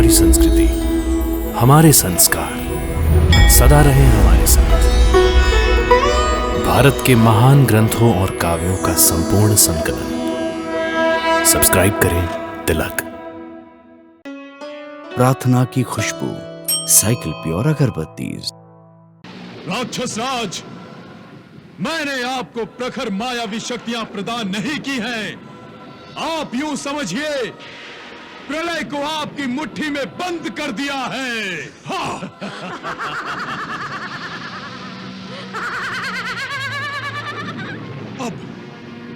हमारी संस्कृति, हमारे संस्कार सदा रहे हमारे साथ। भारत के महान ग्रंथों और काव्यों का संपूर्ण संकलन। सब्सक्राइब करें तिलक। प्रार्थना की खुशबू, साइकिल प्योर अगरबत्ती। राक्षस राज, मैंने आपको प्रखर मायावी शक्तियां प्रदान नहीं की हैं। आप यूं समझिए, प्रलय को आपकी मुट्ठी में बंद कर दिया है। हाँ।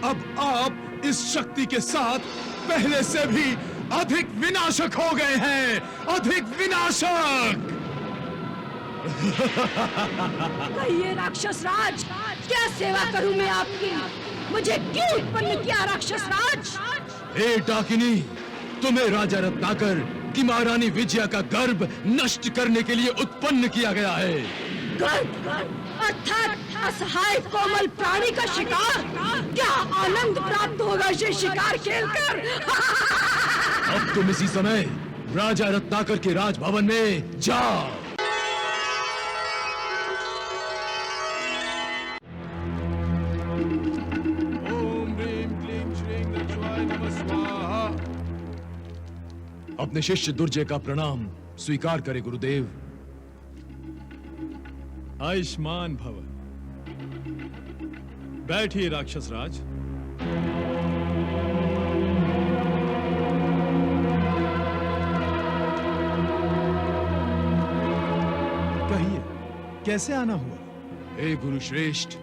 अब आप इस शक्ति के साथ पहले से भी अधिक विनाशक हो गए हैं, अधिक विनाशक। कहिए राक्षस राज, क्या सेवा करूं मैं आपकी? मुझे क्यों उत्पन्न किया राक्षस राज? हे डाकिनी, तुम्हें राजा रत्नाकर की महारानी विजया का गर्भ नष्ट करने के लिए उत्पन्न किया गया है। गर्भ अर्थात असहाय कोमल प्राणी का शिकार। क्या आनंद प्राप्त होगा ये शिकार खेलकर? अब तुम इसी समय राजा रत्नाकर के राजभवन में जाओ। अपने शिष्य दुर्जय का प्रणाम स्वीकार करे गुरुदेव। आयुष्मान भव। बैठिए राक्षस राज। कहिए, कैसे आना हुआ? हे गुरु श्रेष्ठ,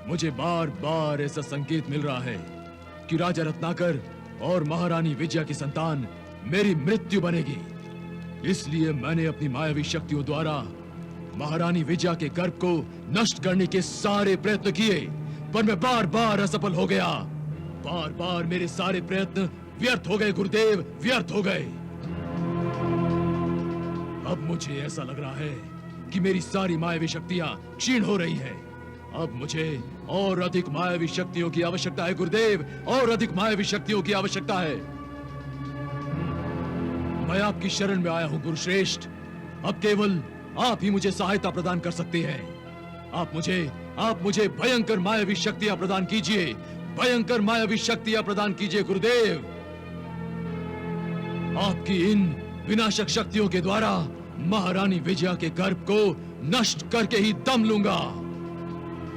मुझे बार बार ऐसा संकेत मिल रहा है कि राजा रत्नाकर और महारानी विजया की संतान मेरी मृत्यु बनेगी। इसलिए मैंने अपनी मायावी शक्तियों द्वारा महारानी विजया के गर्भ को नष्ट करने के सारे प्रयत्न किए, पर मैं बार बार असफल हो गया। बार बार मेरे सारे प्रयत्न व्यर्थ हो गए गुरुदेव, व्यर्थ हो गए। अब मुझे ऐसा लग रहा है कि मेरी सारी मायावी शक्तियां क्षीण हो रही हैं। अब मुझे और अधिक मायावी शक्तियों की आवश्यकता है गुरुदेव, और अधिक मायावी शक्तियों की आवश्यकता है। मैं आपकी शरण में आया हूं गुरुश्रेष्ठ। अब केवल आप ही मुझे सहायता प्रदान कर सकते हैं। आप मुझे भयंकर मायावी शक्तियां प्रदान कीजिए, भयंकर मायावी शक्तियां प्रदान कीजिए गुरुदेव। आपकी इन विनाशक शक्तियों के द्वारा महारानी विजया के गर्भ को नष्ट करके ही दम लूंगा।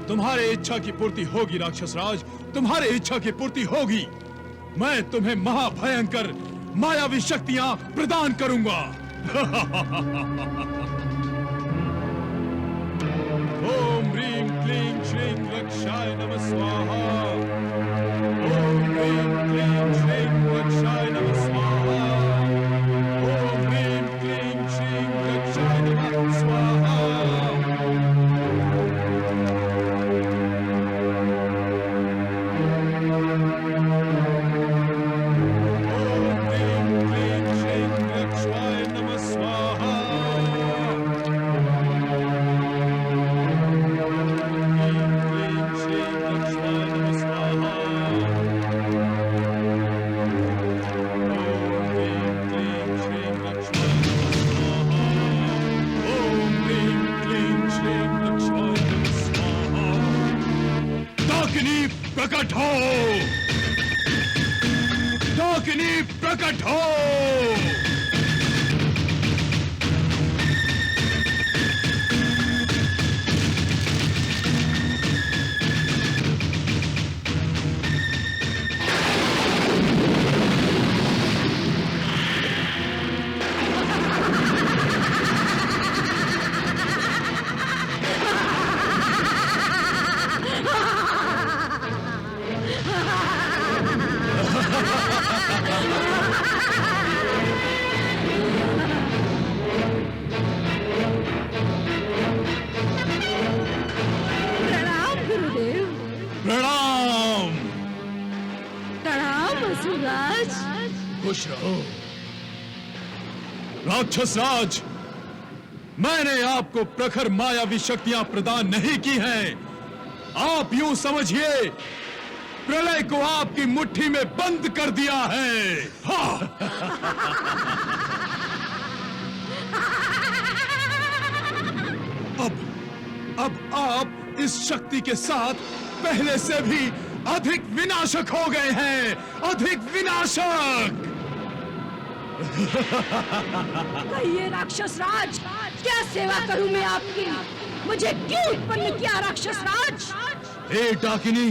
तुम्हारे इच्छा की पूर्ति होगी राक्षस राज, तुम्हारे इच्छा की पूर्ति होगी। मैं तुम्हें महाभयंकर मायावी शक्तियां प्रदान करूंगा। ओम ह्रीं क्लीं श्रीं रक्षाय नमः स्वाहा। ओम ह्रीं क्लीं श्रीं रक्षाय नमः स्वाहा। ओम ह्रीं क्लीं श्रीं रक्षाय नमः स्वाहा। प्रकट हो, डाकिनी प्रकट हो। प्रणाम। प्रणाम असुरराज। खुश रहो राक्षस राज। मैंने आपको प्रखर मायावी शक्तियां प्रदान नहीं की हैं। आप यूं समझिए, प्रलय को आपकी मुट्ठी में बंद कर दिया है। हाँ। इस शक्ति के साथ पहले से भी अधिक विनाशक हो गए हैं, अधिक विनाशक। कहिए राक्षस राज, क्या सेवा करूं मैं आपकी? मुझे क्यों उत्पन्न किया राक्षस राज? हे डाकिनी,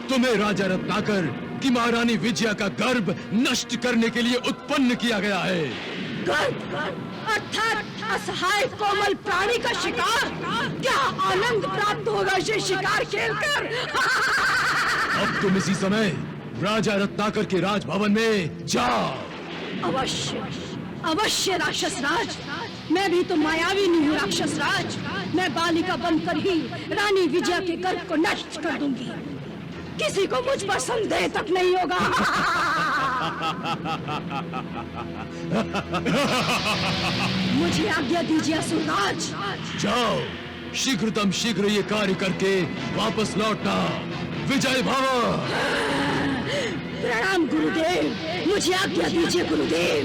तुम्हें राजा रत्नाकर की महारानी विजया का गर्भ नष्ट करने के लिए उत्पन्न किया गया है। गर्भ अर्थात असहाय कोमल प्राणी का शिकार? क्या आनंद प्राप्त होगा इसे शिकार खेलकर? अब तुम इसी समय राजा रत्नाकर के राजभवन में जाओ। अवश्य अवश्य राक्षस राज, मैं भी तो मायावी नहीं हूँ राक्षस राज। मैं बालिका बनकर ही रानी विजया के गर्भ को नष्ट कर दूंगी, किसी को मुझ पर संदेह तक नहीं होगा। मुझे आज्ञा दीजिए असुरराज। जाओ, शीघ्रतम शीघ्र ये कार्य करके वापस लौटना। विजय भव। प्रणाम गुरुदेव, मुझे आज्ञा दीजिए गुरुदेव।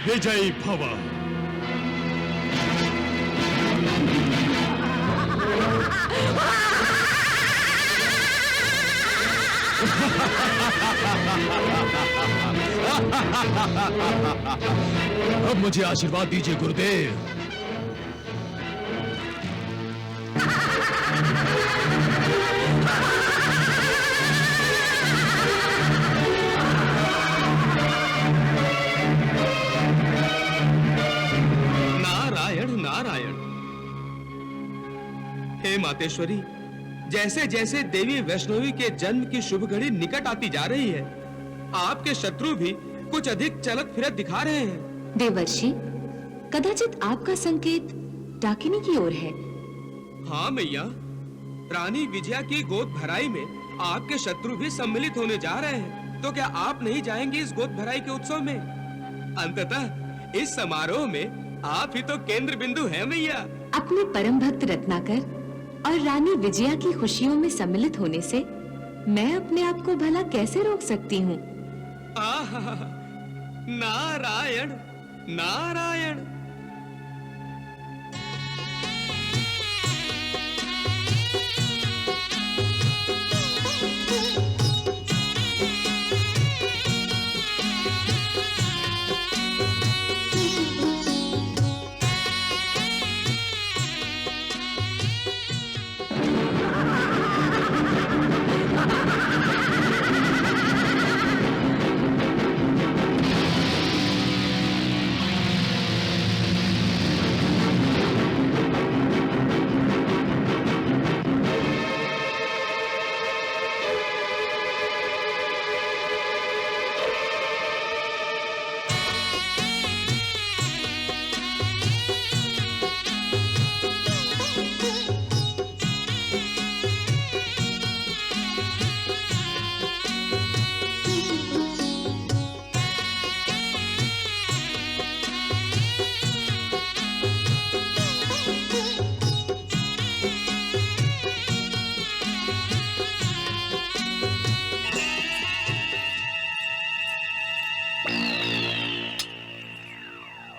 विजयी भव। अब मुझे आशीर्वाद दीजिए गुरुदेव। नारायण नारायण। हे मातेश्वरी, जैसे जैसे देवी वैष्णवी के जन्म की शुभ घड़ी निकट आती जा रही है, आपके शत्रु भी कुछ अधिक चलत फिरत दिखा रहे हैं। देवर्षि, कदाचित आपका संकेत डाकिनी की ओर है। हाँ मैया, रानी विजया की गोद भराई में आपके शत्रु भी सम्मिलित होने जा रहे हैं। तो क्या आप नहीं जाएंगे इस गोद भराई के उत्सव में? अंततः इस समारोह में आप ही तो केंद्र बिंदु हैं मैया। अपने परम भक्त रत्नाकर और रानी विजया की खुशियों में सम्मिलित होने से मैं अपने आप को भला कैसे रोक सकती हूँ? आहा, नारायण नारायण।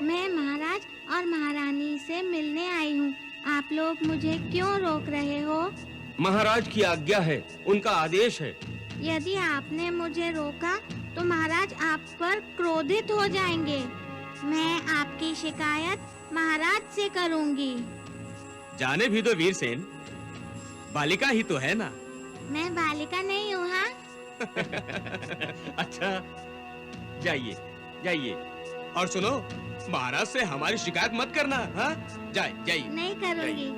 मैं महाराज और महारानी से मिलने आई हूँ। आप लोग मुझे क्यों रोक रहे हो? महाराज की आज्ञा है, उनका आदेश है। यदि आपने मुझे रोका तो महाराज आप पर क्रोधित हो जाएंगे। मैं आपकी शिकायत महाराज से करूँगी। जाने भी दो वीरसेन, बालिका ही तो है ना। मैं बालिका नहीं हूँ। हाँ, अच्छा, जाइए जाइए। और सुनो, महाराज से हमारी शिकायत मत करना। हाँ, जाइए। नहीं करूँगी।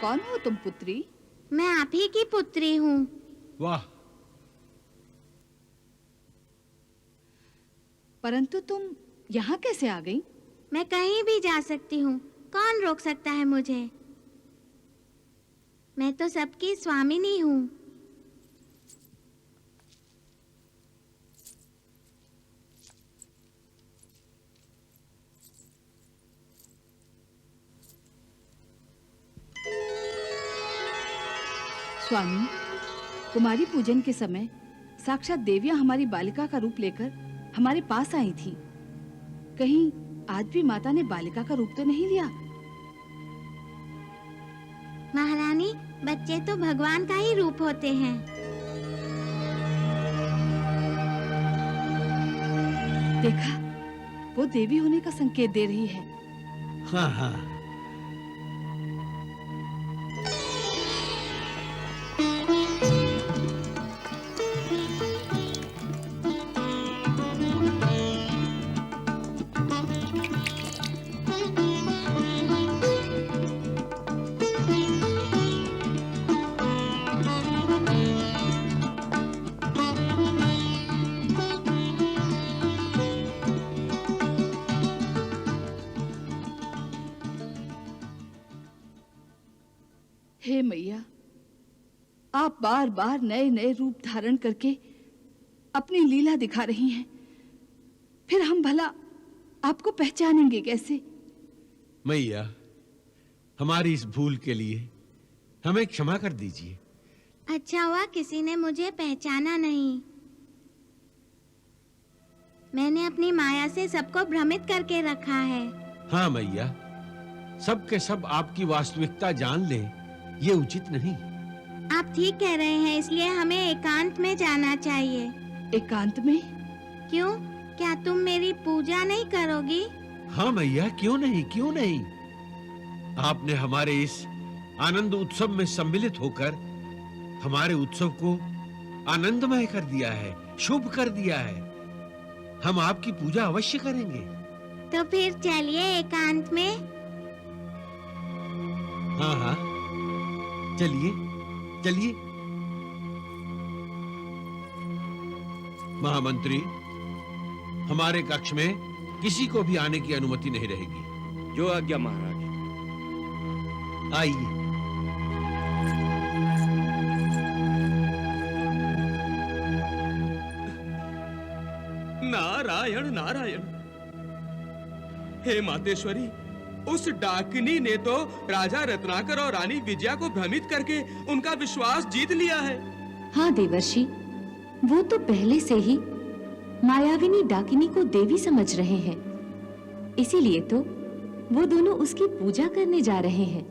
कौन हो तुम पुत्री? मैं आप ही की पुत्री हूँ। वाह, परंतु तुम यहाँ कैसे आ गई? मैं कहीं भी जा सकती हूँ, कौन रोक सकता है मुझे? मैं तो सबकी स्वामिनी हूँ। स्वामी, कुमारी पूजन के समय साक्षात देवियां हमारी बालिका का रूप लेकर हमारे पास आई थी। कहीं आज भी माता ने बालिका का रूप तो नहीं लिया? महारानी, बच्चे तो भगवान का ही रूप होते हैं। देखा, वो देवी होने का संकेत दे रही है। हाँ हाँ, हे मैया, आप बार बार नए नए रूप धारण करके अपनी लीला दिखा रही हैं। फिर हम भला आपको पहचानेंगे कैसे? मैया, हमारी इस भूल के लिए हमें क्षमा कर दीजिए। अच्छा हुआ किसी ने मुझे पहचाना नहीं। मैंने अपनी माया से सबको भ्रमित करके रखा है। हाँ मैया, सब के सब आपकी वास्तविकता जान लें, ये उचित नहीं। आप ठीक कह रहे हैं, इसलिए हमें एकांत में जाना चाहिए। एकांत में? क्यों? क्या तुम मेरी पूजा नहीं करोगी? हाँ मैया, क्यों नहीं, क्यों नहीं। आपने हमारे इस आनंद उत्सव में सम्मिलित होकर हमारे उत्सव को आनंदमय कर दिया है, शुभ कर दिया है। हम आपकी पूजा अवश्य करेंगे। तो फिर चलिए एकांत में। हाँ हाँ, चलिए चलिए। महामंत्री, हमारे कक्ष में किसी को भी आने की अनुमति नहीं रहेगी। जो आज्ञा महाराज। आइए। नारायण नारायण। हे मातेश्वरी, उस डाकिनी ने तो राजा रत्नाकर और रानी विजया को भ्रमित करके उनका विश्वास जीत लिया है। हाँ देवर्षि, वो तो पहले से ही मायाविनी डाकिनी को देवी समझ रहे हैं। इसीलिए तो वो दोनों उसकी पूजा करने जा रहे हैं।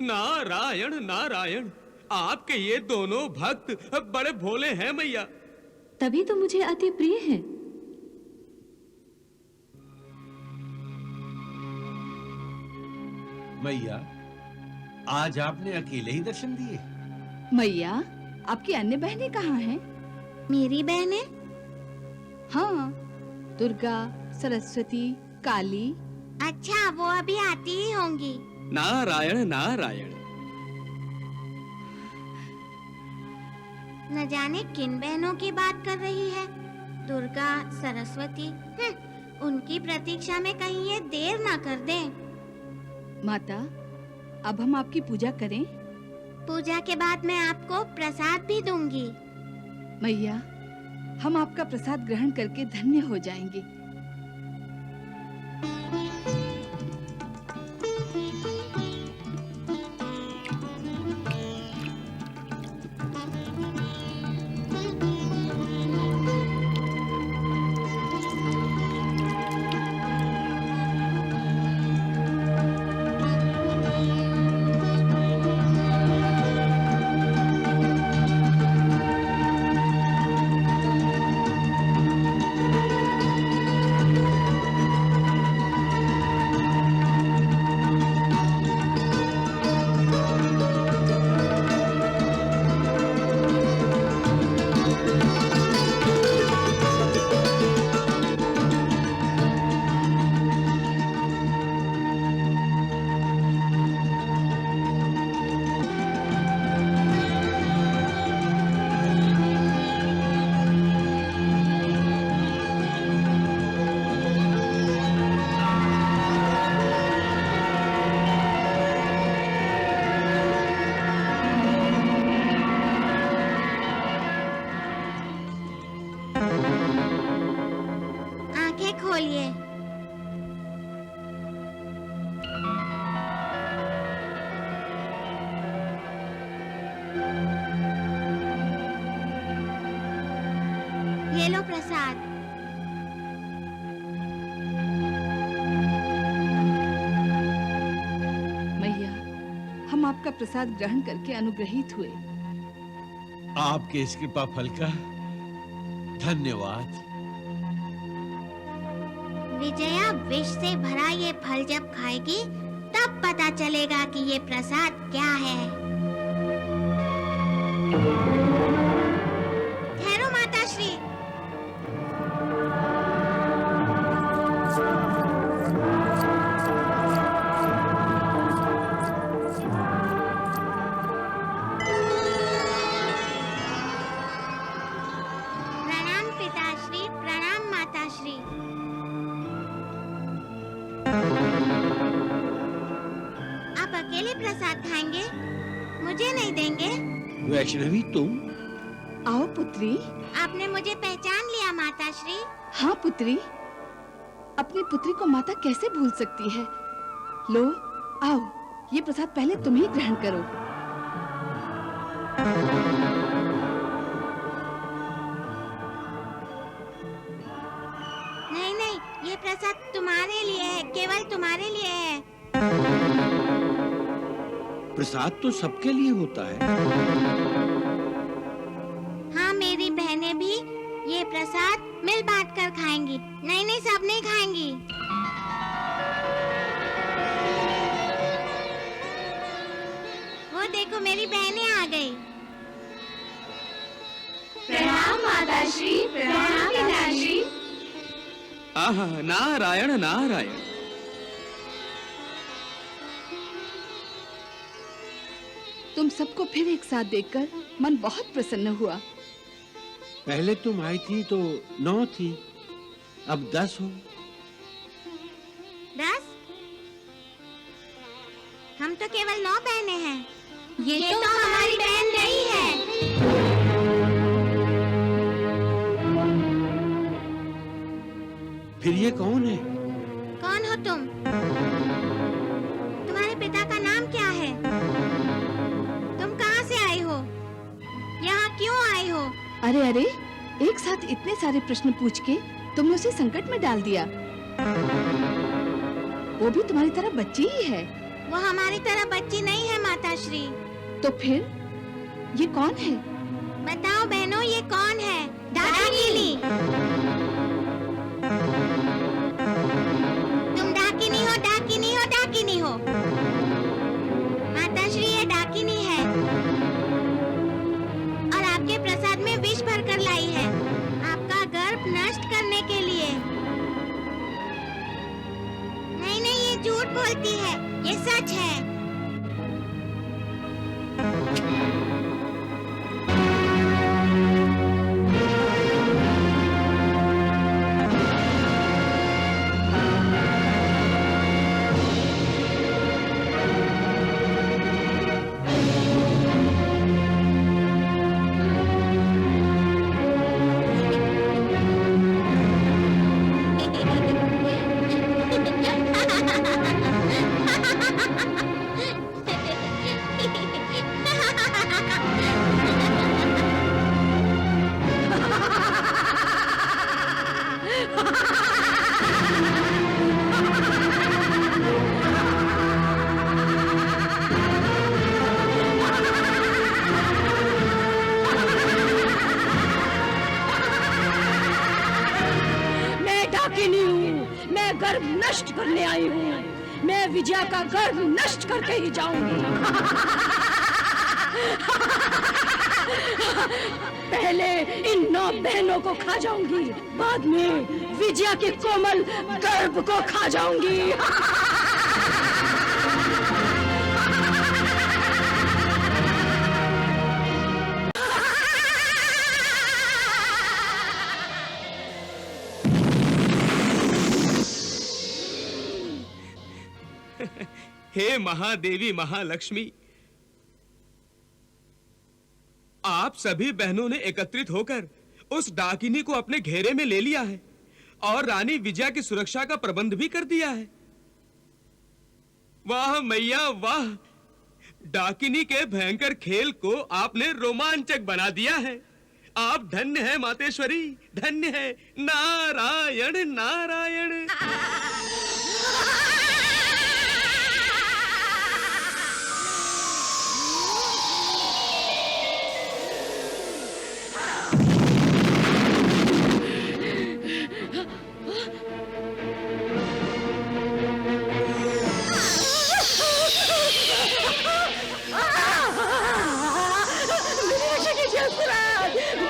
नारायण नारायण, आपके ये दोनों भक्त बड़े भोले हैं मैया। तभी तो मुझे अति प्रिय है। मैया, आज आपने अकेले ही दर्शन दिए? मैया, आपकी अन्य बहनें कहाँ हैं? मेरी बहनें? हाँ, दुर्गा, सरस्वती, काली। अच्छा, वो अभी आती ही होंगी। नारायण नारायण। न जाने किन बहनों की बात कर रही है। दुर्गा, सरस्वती, उनकी प्रतीक्षा में कहीं ये देर ना कर दें। माता, अब हम आपकी पूजा करें? पूजा के बाद मैं आपको प्रसाद भी दूंगी। मैया, हम आपका प्रसाद ग्रहण करके धन्य हो जाएंगे। ये लो प्रसाद। मैया, हम आपका प्रसाद ग्रहण करके अनुग्रहित हुए। आपके इस कृपा फल का धन्यवाद। विजया विष से भरा ये फल जब खाएगी तब पता चलेगा कि ये प्रसाद क्या है। ठहरो माताश्री। प्रणाम पिताश्री, प्रणाम माताश्री। आप अकेले प्रसाद खाएंगे, मुझे नहीं देंगे? वैष्णवी तुम? आओ पुत्री। आपने मुझे पहचान लिया माताश्री? हाँ पुत्री, अपनी पुत्री को माता कैसे भूल सकती है। लो, आओ, ये प्रसाद पहले तुम ही ग्रहण करो। नहीं नहीं, ये प्रसाद तुम्हारे लिए है, केवल तुम्हारे लिए है। प्रसाद तो सबके लिए होता है। हाँ, मेरी बहनें भी ये प्रसाद मिल बांट कर खाएंगी। नहीं नहीं, सब नहीं खाएंगी। वो देखो, मेरी बहनें आ गई। प्रणाम माताश्री, प्रणाम पिताश्री। आहा, नारायण नारायण। तुम सबको फिर एक साथ देखकर मन बहुत प्रसन्न हुआ। पहले तुम आई थी तो 9 थी, अब 10 हो। 10? हम तो केवल 9 बहनें हैं। ये तो हमारी बहन नहीं है। फिर ये कौन है? कौन हो तुम? तुम्हारे पिता का नाम क्या है? तुम कहाँ से आई हो? यहाँ क्यों आई हो? अरे अरे, एक साथ इतने सारे प्रश्न पूछ के तुमने उसे संकट में डाल दिया। वो भी तुम्हारी तरह बच्ची ही है। वो हमारी तरह बच्ची नहीं है माताश्री। तो फिर ये कौन है? बताओ बहनों, ये कौन है? डाकिनी। तुम डाकिनी हो, डाकिनी हो, डाकिनी हो। माताश्री, ये डाकिनी है और आपके प्रसाद में विष भरकर लाई है, आपका गर्भ नष्ट करने के लिए। नहीं नहीं, ये झूठ बोलती है, ये सच है। गर्भ नष्ट करने आई हूँ। मैं विजया का गर्भ नष्ट करके ही जाऊंगी। पहले इन 9 बहनों को खा जाऊंगी, बाद में विजया के कोमल गर्भ को खा जाऊंगी। हे महादेवी महालक्ष्मी, आप सभी बहनों ने एकत्रित होकर उस डाकिनी को अपने घेरे में ले लिया है और रानी विजया की सुरक्षा का प्रबंध भी कर दिया है। वाह मैया वाह, डाकिनी के भयंकर खेल को आपने रोमांचक बना दिया है। आप धन्य है मातेश्वरी, धन्य है। नारायण नारायण।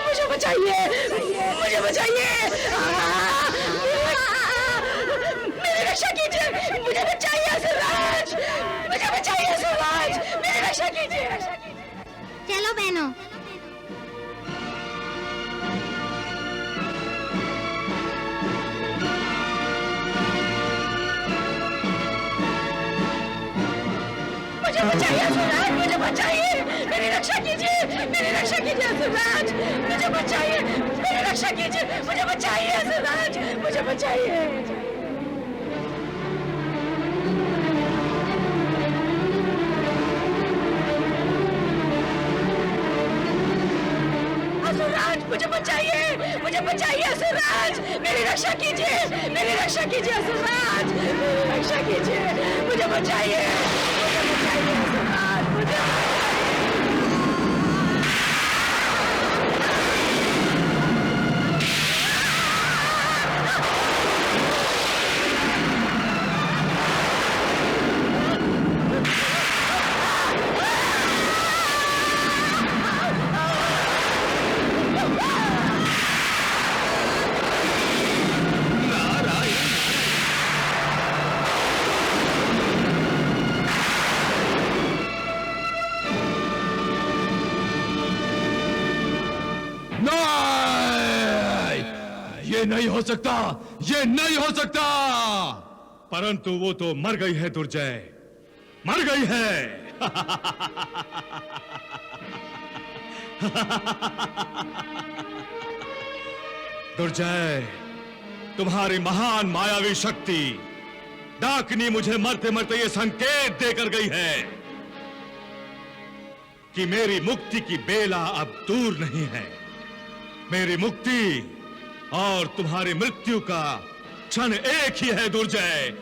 मुझे बचाइए, मुझे बचाइए, मेरी रक्षा कीजिए, मुझे बचाइए असुरराज, मुझे बचाइए असुरराज, मेरी रक्षा कीजिए। चलो बहनों। मुझे बचाइए असुरराज, मुझे बचाइए, मेरी रक्षा कीजिए, मेरी रक्षा कीजिए असुरराज, मुझे बचाइए, मेरी रक्षा कीजिए, मुझे बचाइए असुरराज, मुझे बचाइए। असुरराज मुझे बचाइए, मुझे बचाइए असुरराज, मेरी रक्षा कीजिए, मेरी रक्षा कीजिए असुरराज, मेरी रक्षा कीजिए, मुझे बचाइए, मुझे बचाइए असुरराज, मुझे नहीं, ये नहीं हो सकता, ये नहीं हो सकता। परंतु वो तो मर गई है दुर्जय, मर गई है। दुर्जय, तुम्हारी महान मायावी शक्ति डाकिनी मुझे मरते मरते ये संकेत देकर गई है कि मेरी मुक्ति की बेला अब दूर नहीं है। मेरी मुक्ति और तुम्हारी मृत्यु का क्षण एक ही है दुर्जय।